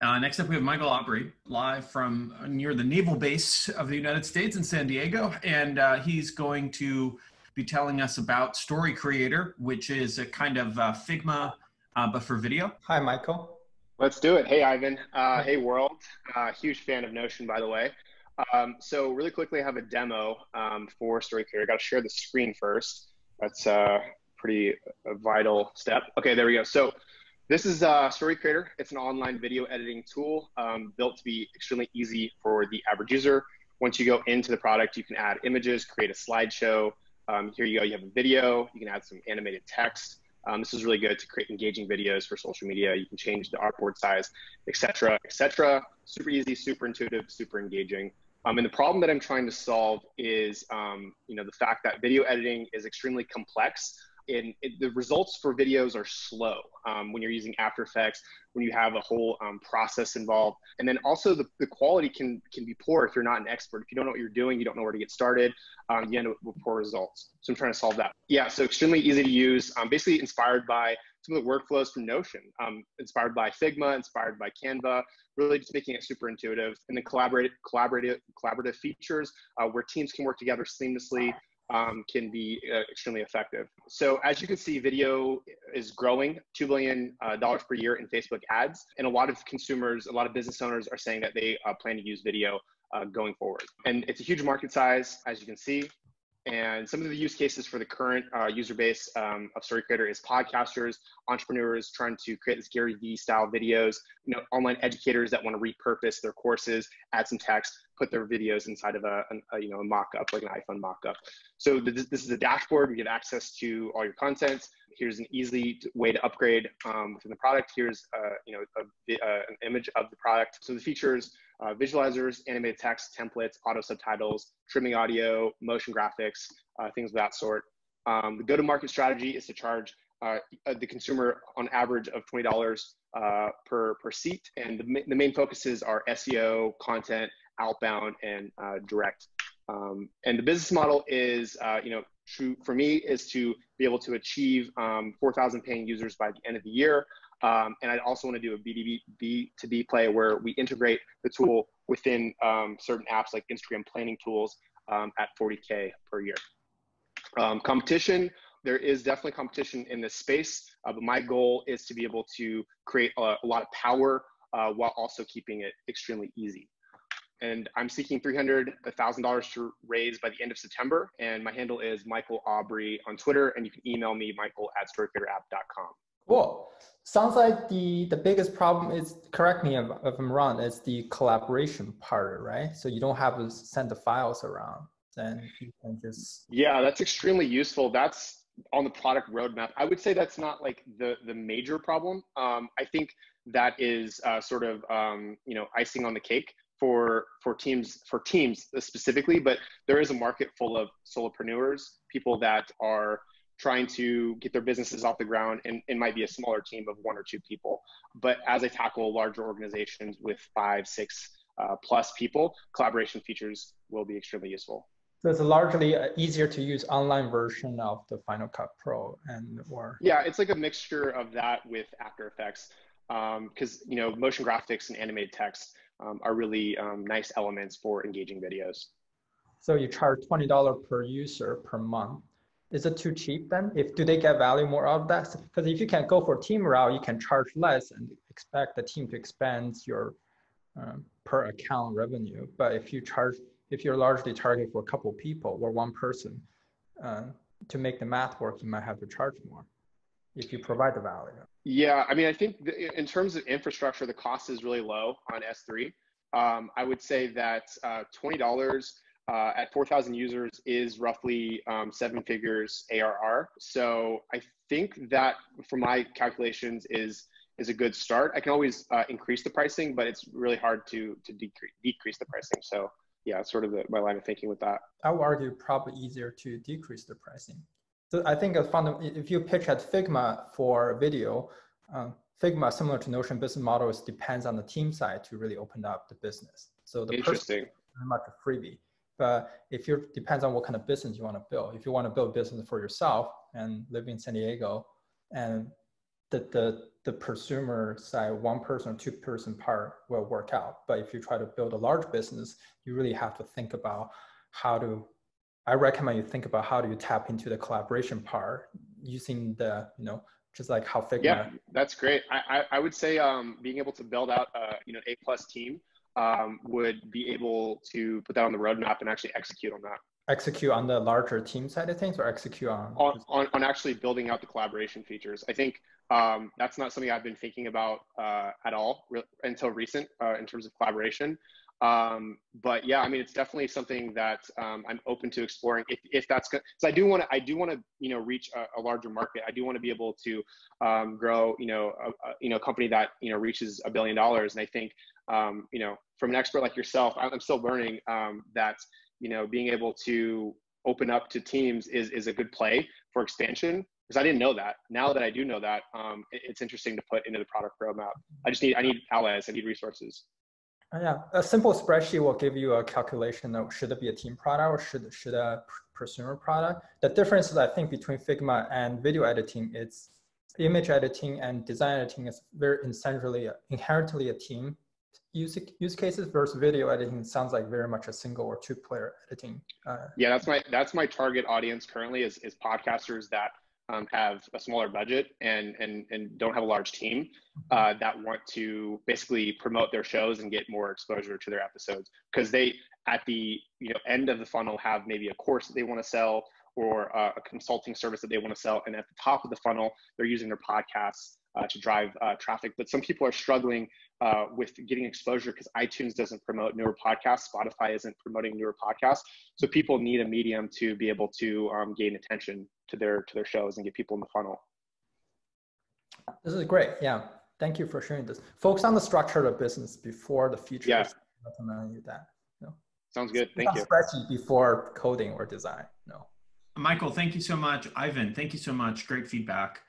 Next up, we have Michael Aubry, live from near the naval base of the United States in San Diego. And he's going to be telling us about Story Creator, which is a kind of Figma, but for video. Hi, Michael. Let's do it. Hey, Ivan. Hey, world. Huge fan of Notion, by the way. So really quickly, I have a demo for Story Creator. I got to share the screen first. That's a vital step. Okay, there we go. So this is Story Creator. It's an online video editing tool built to be extremely easy for the average user. Once you go into the product, you can add images, create a slideshow. Here you go. You have a video. You can add some animated text. This is really good to create engaging videos for social media. You can change the artboard size, et cetera, et cetera. Super easy, super intuitive, super engaging. And the problem that I'm trying to solve is, the fact that video editing is extremely complex. The results for videos are slow when you're using After Effects, when you have a whole process involved. And then also the quality can be poor if you're not an expert. If you don't know what you're doing, you don't know where to get started, you end up with poor results. So I'm trying to solve that. Yeah, so extremely easy to use, basically inspired by some of the workflows from Notion, inspired by Figma, inspired by Canva, really just making it super intuitive. And then collaborative features where teams can work together seamlessly. Can be extremely effective. So as you can see, video is growing $2 billion per year in Facebook ads. And a lot of consumers, a lot of business owners are saying that they plan to use video going forward. And it's a huge market size, as you can see. And some of the use cases for the current user base of Story Creator is podcasters, entrepreneurs trying to create this Gary Vee style videos, online educators that want to repurpose their courses, add some text, put their videos inside of a mock-up, like an iPhone mock-up. So this is a dashboard. We get access to all your content. Here's an easy way to upgrade within the product. Here's an image of the product. So the features, visualizers, animated text, templates, auto subtitles, trimming audio, motion graphics, things of that sort. The go-to-market strategy is to charge the consumer on average of $20 per seat. And the main focuses are SEO, content, outbound, and direct. And the business model is, true for me, is to be able to achieve 4,000 paying users by the end of the year. And I also want to do a B2B play where we integrate the tool within certain apps like Instagram planning tools at $40K per year. Competition, there is definitely competition in this space, but my goal is to be able to create a lot of power while also keeping it extremely easy. And I'm seeking $300,000 to raise by the end of September. And my handle is Michael Aubry on Twitter. And you can email me, michael@storycreatораpp.com. Cool. Sounds like the biggest problem is, correct me if I'm wrong, is the collaboration part, right? So you don't have to send the files around. Then you can just... Yeah, that's extremely useful. That's on the product roadmap. I would say that's not like the major problem. I think that is sort of, icing on the cake for teams specifically, but there is a market full of solopreneurs, people that are trying to get their businesses off the ground, and it might be a smaller team of 1 or 2 people. But as I tackle larger organizations with 5, 6 plus people, collaboration features will be extremely useful. So it's largely easier to use online version of the Final Cut Pro Yeah, it's like a mixture of that with After Effects, because motion graphics and animated text are really nice elements for engaging videos. So you charge $20 per user per month. Is it too cheap then? Do they get value more out of that? Because if you can go for team route, you can charge less and expect the team to expand your per account revenue. But if you're largely targeted for a couple of people or 1 person, to make the math work, you might have to charge more if you provide the value. Yeah, I mean, I think in terms of infrastructure, the cost is really low on S3. I would say that $20 at 4,000 users is roughly 7 figures ARR. So I think that, from my calculations, is a good start. I can always increase the pricing, but it's really hard to decrease the pricing. So yeah, it's sort of my line of thinking with that. I would argue probably easier to decrease the pricing. So I think if you pitch at Figma for video, Figma, similar to Notion business models, depends on the team side to really open up the business. So the person is very much a freebie. But if depends on what kind of business you want to build. If you want to build business for yourself and live in San Diego, and the prosumer side, one person or two person part will work out. But if you try to build a large business, you really have to think about I recommend you think about how do you tap into the collaboration part using the, just like how Figma. Yeah, that's great. I would say being able to build out A+ team would be able to put that on the roadmap and actually execute on that. Execute on the larger team side of things, or execute on actually building out the collaboration features. I think that's not something I've been thinking about at all until recent in terms of collaboration. But yeah, I mean, it's definitely something that I'm open to exploring if that's good. So I do want to reach a larger market. I do want to be able to grow a company that reaches $1 billion. And I think from an expert like yourself, I'm still learning that being able to open up to teams is a good play for expansion, because I didn't know that. Now that I do know that, it's interesting to put into the product roadmap. I need allies, I need resources. Yeah, a simple spreadsheet will give you a calculation of should it be a team product or should a prosumer product. The difference is, I think, between Figma and video editing, it's image editing and design editing is very inherently a team use cases, versus video editing sounds like very much a single or two player editing. Yeah, that's my target audience currently is podcasters that have a smaller budget and don't have a large team that want to basically promote their shows and get more exposure to their episodes, because they at the end of the funnel have maybe a course that they want to sell or a consulting service that they want to sell, and at the top of the funnel they're using their podcasts to drive traffic. But some people are struggling with getting exposure because iTunes doesn't promote newer podcasts, Spotify isn't promoting newer podcasts, so people need a medium to be able to gain attention to their shows and get people in the funnel. This is great. Yeah, thank you for sharing this. Focus on the structure of the business before the features. Yeah, recommend you that. Sounds good. Thank you. Spreadsheet before coding or design. Michael, thank you so much. Ivan, thank you so much. Great feedback.